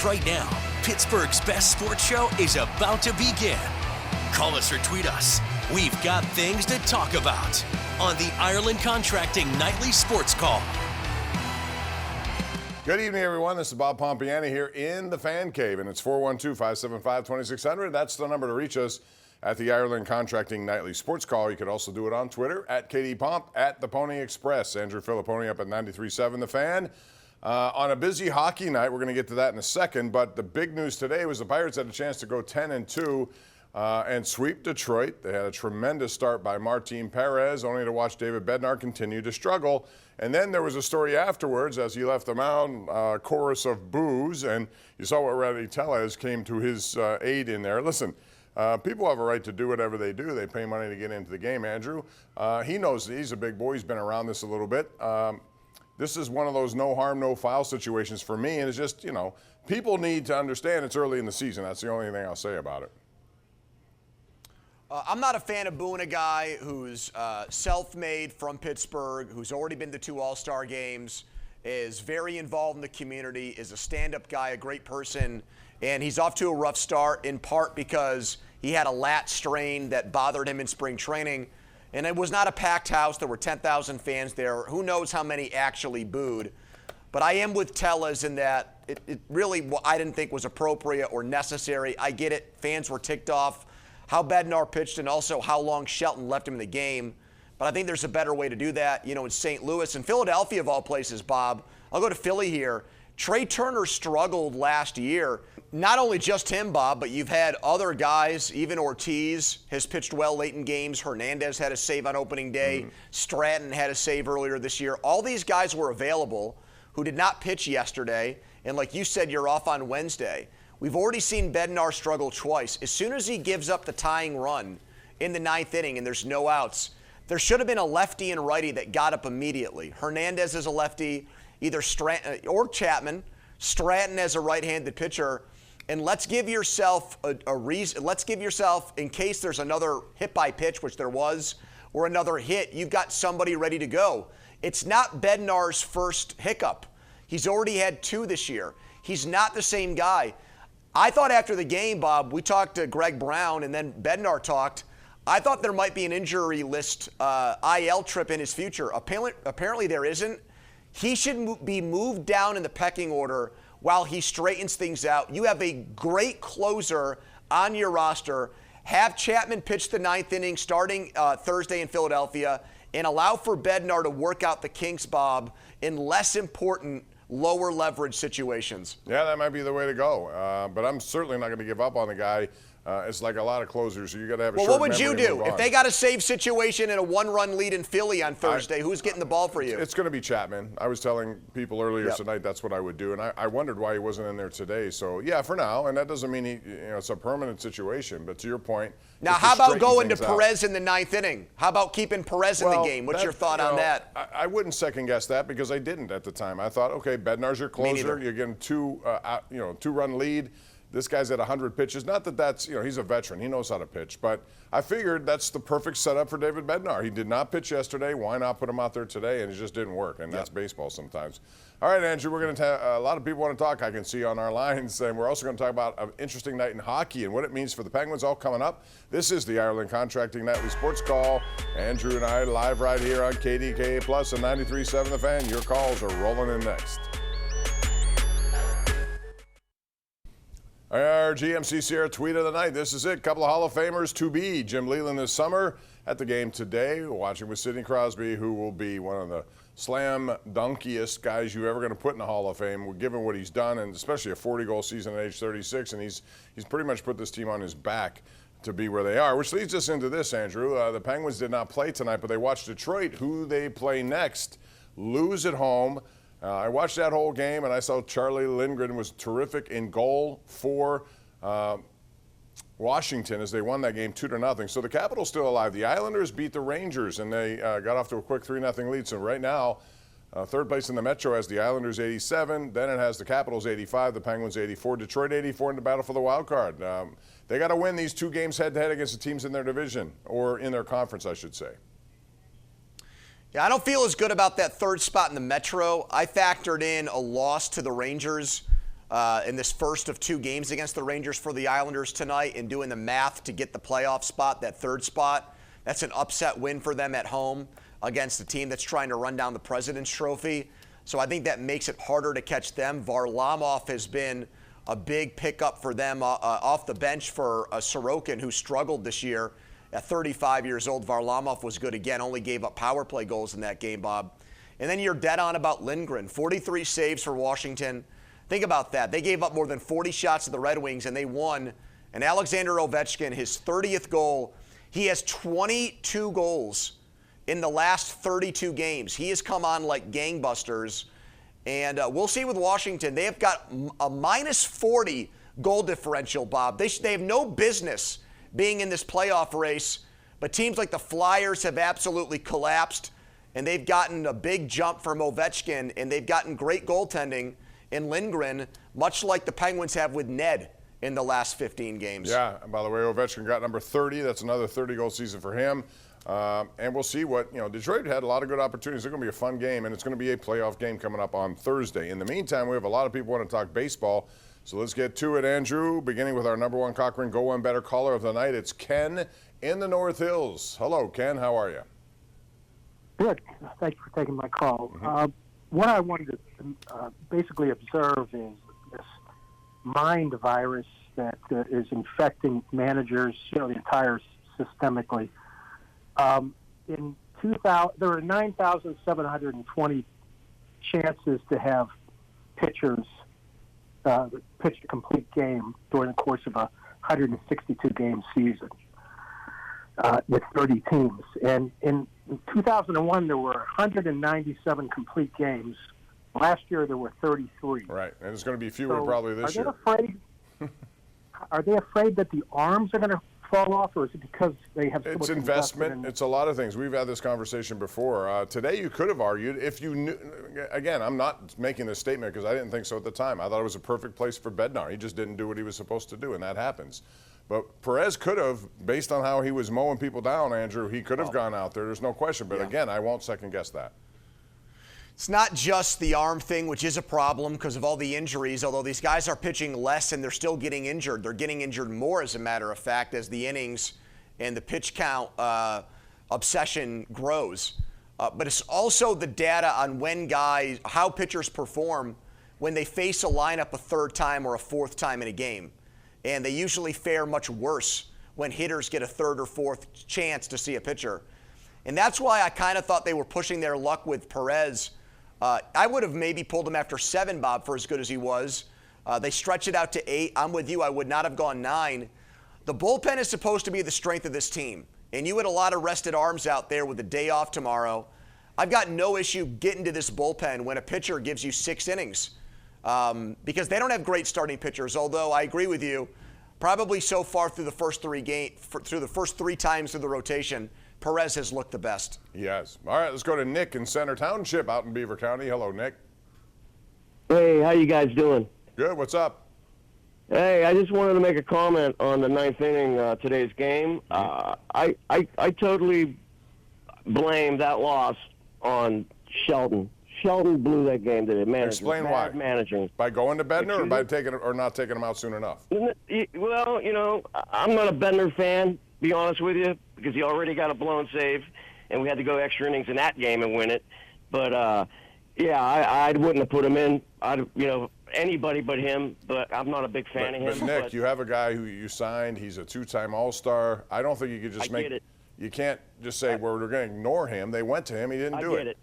right now. Pittsburgh's best sports show is about to begin. Call us or tweet us. We've got things to talk about on the Ireland Contracting Nightly Sports Call. Good evening, everyone. This is Bob Pompeani here in the Fan Cave, and it's 412-575-2600. That's the number to reach us at the Ireland Contracting Nightly Sports Call. You could also do it on Twitter at KDPomp, at the Pony Express. Andrew Fillipponi up at 93.7 The Fan. On a busy hockey night, we're going to get to that in a second, but the big news today was the Pirates had a chance to go 10-2 and sweep Detroit. They had a tremendous start by Martin Perez, only to watch David Bednar continue to struggle. And then there was a story afterwards as he left the mound, chorus of boos, and you saw what Rowdy Telles came to his aid in there. Listen, people have a right to do whatever they do. They pay money to get into the game, Andrew. He knows he's a big boy. He's been around this a little bit. This is one of those no harm, no foul situations for me, and it's just, you know, people need to understand it's early in the season. That's the only thing I'll say about it. I'm not a fan of booing a guy who's self-made from Pittsburgh, who's already been to 2 All-Star games, is very involved in the community, is a stand-up guy, a great person, and he's off to a rough start in part because he had a lat strain that bothered him in spring training, and it was not a packed house. There were 10,000 fans there. Who knows how many actually booed? But I am with Telles in that it really, I didn't think was appropriate or necessary. I get it. Fans were ticked off how Bednar pitched and also how long Shelton left him in the game. But I think there's a better way to do that. You know, in St. Louis and Philadelphia, of all places, Bob, I'll go to Philly here. Trey Turner struggled last year. Not only just him, Bob, but you've had other guys. Even Ortiz has pitched well late in games. Hernandez had a save on opening day. Stratton had a save earlier this year. All these guys were available who did not pitch yesterday. And like you said, you're off on Wednesday. We've already seen Bednar struggle twice. As soon as he gives up the tying run in the 9th inning and there's no outs, there should have been a lefty and righty that got up immediately. Hernandez is a lefty, either Stratton or Chapman. Stratton as a right-handed pitcher. And let's give yourself a reason. Let's give yourself, in case there's another hit by pitch, which there was, or another hit, you've got somebody ready to go. It's not Bednar's first hiccup. He's already had 2 this year. He's not the same guy. I thought after the game, Bob, we talked to Greg Brown and then Bednar talked. I thought there might be an injury list IL trip in his future. Apparently there isn't. He should be moved down in the pecking order while he straightens things out. You have a great closer on your roster. Have Chapman pitch the 9th inning starting Thursday in Philadelphia and allow for Bednar to work out the kinks, Bob, in less important lower leverage situations. Yeah, that might be the way to go. But I'm certainly not going to give up on the guy. It's like a lot of closers, so you got to have a short memory. Well, what would you do if they got a save situation and a 1-run lead in Philly on Thursday? Who's getting the ball for you? It's going to be Chapman. I was telling people earlier tonight that's what I would do, and I wondered why he wasn't in there today. So yeah, for now, and that doesn't mean it's a permanent situation. But to your point, now how about going to Perez in the 9th inning? How about keeping Perez in the game? What's your thought on that? I wouldn't second guess that because I didn't at the time. I thought, okay, Bednar's your closer. You're getting 2-run lead. This guy's at 100 pitches. Not that that's, he's a veteran. He knows how to pitch. But I figured that's the perfect setup for David Bednar. He did not pitch yesterday. Why not put him out there today? And it just didn't work. And that's baseball sometimes. All right, Andrew, we're going to a lot of people want to talk, I can see on our lines. And we're also going to talk about an interesting night in hockey and what it means for the Penguins all coming up. This is the Ireland Contracting Nightly Sports Call. Andrew and I live right here on KDKA Plus and 93.7 The Fan. Your calls are rolling in next. Our GMC Sierra tweet of the night. This is it. Couple of Hall of Famers to be. Jim Leland this summer at the game today, watching with Sidney Crosby, who will be one of the slam dunkiest guys you're ever going to put in the Hall of Fame, given what he's done, and especially a 40-goal season at age 36. And he's pretty much put this team on his back to be where they are, which leads us into this, Andrew. The Penguins did not play tonight, but they watched Detroit, who they play next, lose at home. I watched that whole game, and I saw Charlie Lindgren was terrific in goal for Washington as they won that game 2-0. So the Capitals still alive. The Islanders beat the Rangers, and they got off to a quick 3-0 lead. So right now, third place in the Metro has the Islanders 87. Then it has the Capitals 85, the Penguins 84, Detroit 84 in the battle for the wild card. They got to win these 2 games head-to-head against the teams in their division, or in their conference, I should say. Yeah, I don't feel as good about that third spot in the Metro. I factored in a loss to the Rangers in this first of 2 games against the Rangers for the Islanders tonight and doing the math to get the playoff spot, that 3rd spot. That's an upset win for them at home against a team that's trying to run down the President's Trophy. So I think that makes it harder to catch them. Varlamov has been a big pickup for them off the bench for Sorokin, who struggled this year. At 35 years old, Varlamov was good again, only gave up power play goals in that game, Bob. And then you're dead on about Lindgren. 43 saves for Washington. Think about that. They gave up more than 40 shots to the Red Wings, and they won. And Alexander Ovechkin, his 30th goal, he has 22 goals in the last 32 games. He has come on like gangbusters. And we'll see with Washington. They have got a minus 40 goal differential, Bob. They have no business being in this playoff race. But teams like the Flyers have absolutely collapsed. And they've gotten a big jump from Ovechkin. And they've gotten great goaltending in Lindgren, much like the Penguins have with Ned in the last 15 games. Yeah, and by the way, Ovechkin got number 30. That's another 30-goal season for him. And we'll see what, Detroit had a lot of good opportunities. It's going to be a fun game, and it's going to be a playoff game coming up on Thursday. In the meantime, we have a lot of people want to talk baseball, so let's get to it, Andrew, beginning with our number 1 Cochrane Go One Better caller of the night. It's Ken in the North Hills. Hello, Ken. How are you? Good. Thank you for taking my call. What I wanted to basically observe is this mind virus that is infecting managers, the entire systemically. In 2000, there were 9,720 chances to have pitchers pitch a complete game during the course of a 162-game season with 30 teams. And in 2001, there were 197 complete games. Last year, there were 33. Right, and it's going to be fewer probably this year. Are they afraid that the arms are going to fall off, or is it because they have so much investment? It's a lot of things. We've had this conversation before. Today, you could have argued if you knew. Again, I'm not making this statement because I didn't think so at the time. I thought it was a perfect place for Bednar. He just didn't do what he was supposed to do, and that happens. But Perez could have, based on how he was mowing people down, Andrew, he could have gone out there. There's no question. But again, I won't second guess that. It's not just the arm thing, which is a problem because of all the injuries, although these guys are pitching less and they're still getting injured. They're getting injured more, as a matter of fact, as the innings and the pitch count obsession grows. But it's also the data on how pitchers perform when they face a lineup a 3rd time or a 4th time in a game. And they usually fare much worse when hitters get a 3rd or 4th chance to see a pitcher. And that's why I kind of thought they were pushing their luck with Perez. I would have maybe pulled him after 7, Bob, for as good as he was. They stretch it out to 8. I'm with you. I would not have gone 9. The bullpen is supposed to be the strength of this team. And you had a lot of rested arms out there with the day off tomorrow. I've got no issue getting to this bullpen when a pitcher gives you 6 innings. Because they don't have great starting pitchers, although I agree with you, probably so far through the first 3 times through the rotation, Perez has looked the best. He has. All right, let's go to Nick in Center Township out in Beaver County. Hello, Nick. Hey, how you guys doing? Good. What's up? Hey, I just wanted to make a comment on the 9th inning today's game. I totally blame that loss on Shelton. Shelton blew that game today. Explain why. Managing. By going to Bednar or by not taking him out soon enough? Well, I'm not a Bednar fan, be honest with you, because he already got a blown save, and we had to go extra innings in that game and win it. But, I wouldn't have put him in. Anybody but him, but I'm not a big fan of him. But, Nick, you have a guy who you signed. He's a 2-time All-Star. I don't think you could just you can't just say, well, we're going to ignore him. They went to him. He didn't do it.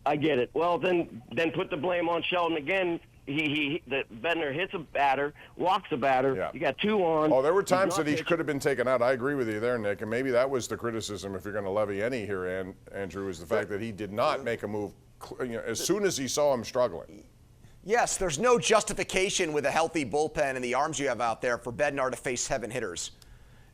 I get it. Well, then put the blame on Sheldon again. Bednar hits a batter, walks a batter. Yeah. You got 2 on. Oh, there were times that he could have been taken out. I agree with you there, Nick. And maybe that was the criticism, if you're going to levy any here, Andrew, is the fact that he did not make a move as soon as he saw him struggling. Yes, there's no justification with a healthy bullpen and the arms you have out there for Bednar to face 7 hitters.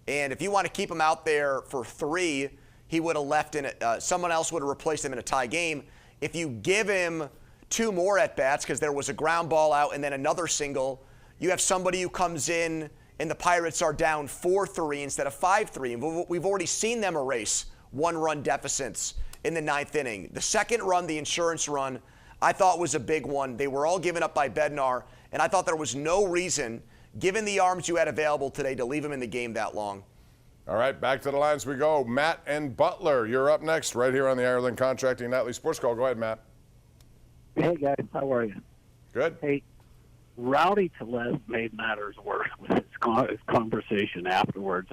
And if you want to keep him out there for 3, he would have left in it. Someone else would have replaced him in a tie game. If you give him 2 more at-bats because there was a ground ball out and then another single, you have somebody who comes in and the Pirates are down 4-3 instead of 5-3. And we've already seen them erase 1-run deficits in the 9th inning. The second run, the insurance run, I thought was a big one. They were all given up by Bednar, And I thought there was no reason, given the arms you had available today, to leave him in the game that long. All right, back to the lines we go. Matt and Butler, you're up next right here on the Ireland Contracting Nightly Sports Call. Go ahead, Matt. Hey, guys. How are you? Good. Hey, Rowdy Telles made matters worse with his conversation afterwards.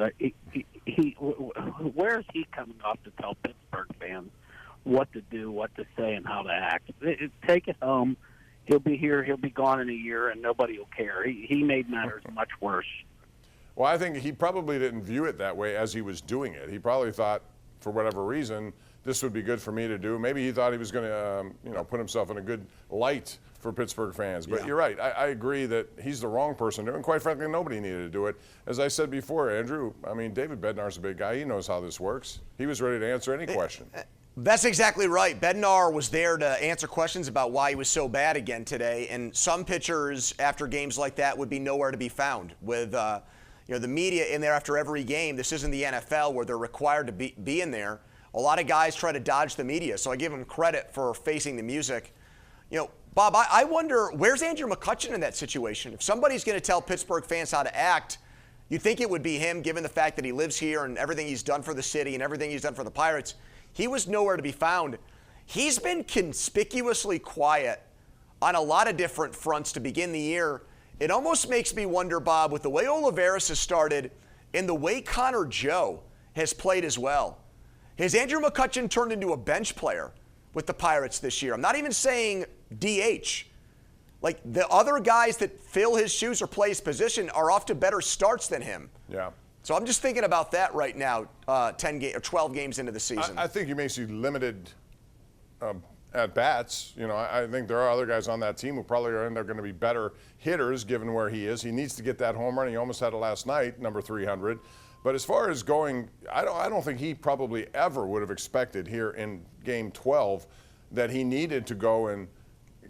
Where is he coming off to tell Pittsburgh fans what to do, what to say, and how to act? Take it home. He'll be here. He'll be gone in a year, and nobody will care. He made matters much worse. Well, I think he probably didn't view it that way as he was doing it. He probably thought, for whatever reason, this would be good for me to do. Maybe he thought he was going to, put himself in a good light for Pittsburgh fans. But You're right. I agree that he's the wrong person to do it. And quite frankly, nobody needed to do it. As I said before, Andrew, David Bednar's a big guy. He knows how this works. He was ready to answer any question. That's exactly right. Bednar was there to answer questions about why he was so bad again today. And some pitchers, after games like that, would be nowhere to be found. With the media in there after every game. This isn't the NFL where they're required to be in there. A lot of guys try to dodge the media, so I give him credit for facing the music. Bob, I wonder, where's Andrew McCutchen in that situation? If somebody's going to tell Pittsburgh fans how to act, you'd think it would be him, given the fact that he lives here and everything he's done for the city and everything he's done for the Pirates. He was nowhere to be found. He's been conspicuously quiet on a lot of different fronts to begin the year. It almost makes me wonder, Bob, with the way Olivares has started and the way Connor Joe has played as well, has Andrew McCutchen turned into a bench player with the Pirates this year? I'm not even saying DH. Like, the other guys that fill his shoes or play his position are off to better starts than him. Yeah. So I'm just thinking about that right now, 12 games into the season. I think you may see limited at bats. I think there are other guys on that team who probably are going to be better hitters given where he is. He needs to get that home run. He almost had it last night, number 300. But as far as going, I don't think he probably ever would have expected here in Game 12 that he needed to go and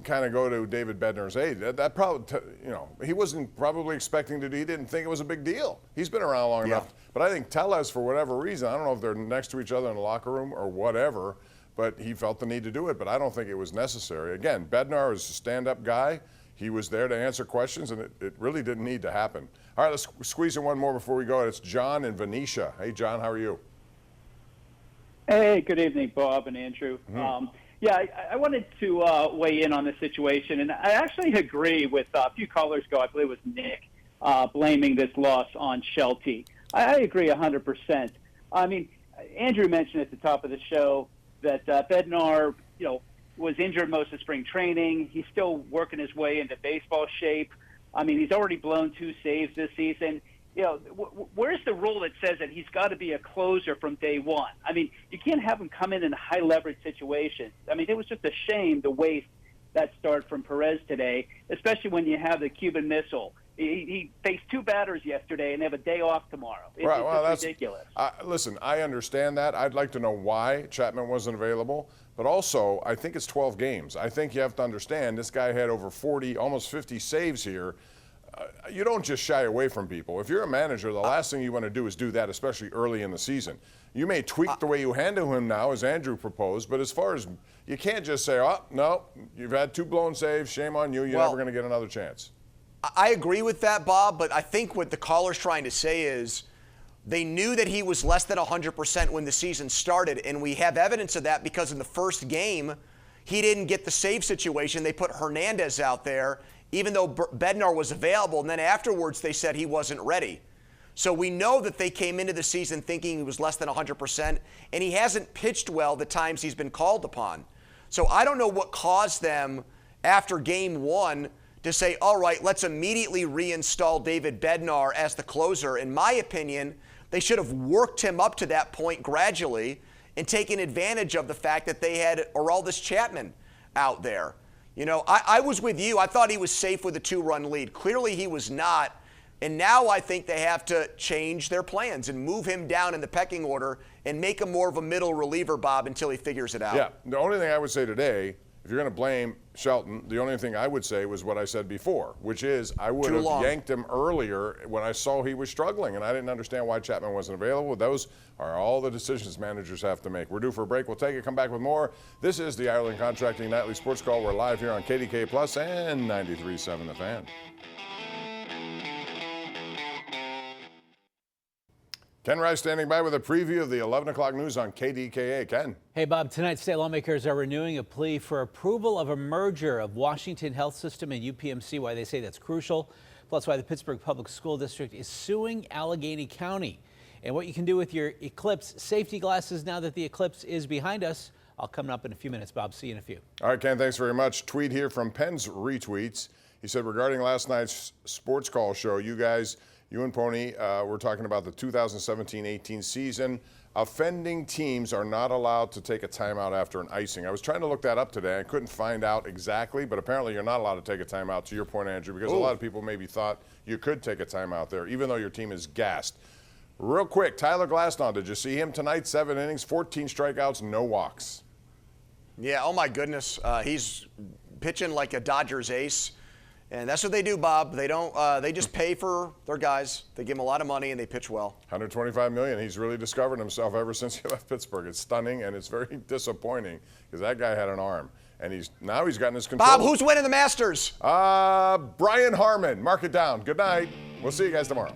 kind of go to David Bednar's aid. That probably, he wasn't probably expecting to do. He didn't think it was a big deal. He's been around long enough. But I think Telles, for whatever reason, I don't know if they're next to each other in the locker room or whatever, but he felt the need to do it. But I don't think it was necessary. Again, Bednar is a stand-up guy. He was there to answer questions, and it really didn't need to happen. All right, let's squeeze in one more before we go. It's John in Venetia. Hey, John, how are you? Hey, good evening, Bob and Andrew. Mm-hmm. I wanted to weigh in on the situation, and I actually agree with a few callers ago. I believe it was Nick blaming this loss on Shelty. I agree 100%. Andrew mentioned at the top of the show that Bednar, was injured most of spring training. He's still working his way into baseball shape. He's already blown 2 saves this season. Where's the rule that says that he's got to be a closer from day one? You can't have him come in a high-leverage situation. It was just a shame to waste that start from Perez today, especially when you have the Cuban Missile. He faced 2 batters yesterday, and they have a day off tomorrow. It's just ridiculous. Listen, I understand that. I'd like to know why Chapman wasn't available. But also, I think it's 12 games. I think you have to understand this guy had over 40, almost 50 saves here. You don't just shy away from people. If you're a manager, the last thing you want to do is do that, especially early in the season. You may tweak the way you handle him now, as Andrew proposed, but as far as you can't just say, oh, no, you've had 2 blown saves, shame on you, you're never going to get another chance. I agree with that, Bob, but I think what the caller's trying to say is they knew that he was less than 100% when the season started, and we have evidence of that because in the first game, he didn't get the save situation. They put Hernandez out there, even though Bednar was available, and then afterwards they said he wasn't ready. So we know that they came into the season thinking he was less than 100%, and he hasn't pitched well the times he's been called upon. So I don't know what caused them after Game 1 to say, all right, let's immediately reinstall David Bednar as the closer. In my opinion, they should have worked him up to that point gradually and taken advantage of the fact that they had Aroldis Chapman out there. I was with you. I thought he was safe with a 2-run lead. Clearly he was not. And now I think they have to change their plans and move him down in the pecking order and make him more of a middle reliever, Bob, until he figures it out. Yeah. The only thing I would say today, if you're going to blame Shelton. The only thing I would say was what I said before, which is I would Too have long. yanked him earlier when I saw he was struggling, and I didn't understand why Chapman wasn't available. Those are all the decisions managers have to make. We're due for a break. We'll take it, come back with more. This is the Ireland Contracting Nightly Sports Call. We're live here on KDKA Plus and 93.7 The Fan. Ken Rice standing by with a preview of the 11 o'clock news on KDKA. Ken. Hey, Bob. Tonight, state lawmakers are renewing a plea for approval of a merger of Washington Health System and UPMC, why they say that's crucial, plus why the Pittsburgh Public School District is suing Allegheny County. And what you can do with your Eclipse safety glasses now that the eclipse is behind us. I'll come up in a few minutes, Bob. See you in a few. All right, Ken, thanks very much. Tweet here from Penn's retweets. He said, regarding last night's sports call show, you and Pony were talking about the 2017-18 season. Offending teams are not allowed to take a timeout after an icing. I was trying to look that up today. I couldn't find out exactly, but apparently you're not allowed to take a timeout, to your point, Andrew, because a lot of people maybe thought you could take a timeout there, even though your team is gassed. Real quick, Tyler Glasnow, did you see him tonight? 7 innings, 14 strikeouts, no walks. Yeah, oh my goodness. He's pitching like a Dodgers ace. And that's what they do, Bob. They don't. They just pay for their guys. They give them a lot of money, and they pitch well. $125 million. He's really discovered himself ever since he left Pittsburgh. It's stunning, and it's very disappointing because that guy had an arm, and he's gotten his control. Bob, who's winning the Masters? Brian Harmon. Mark it down. Good night. We'll see you guys tomorrow.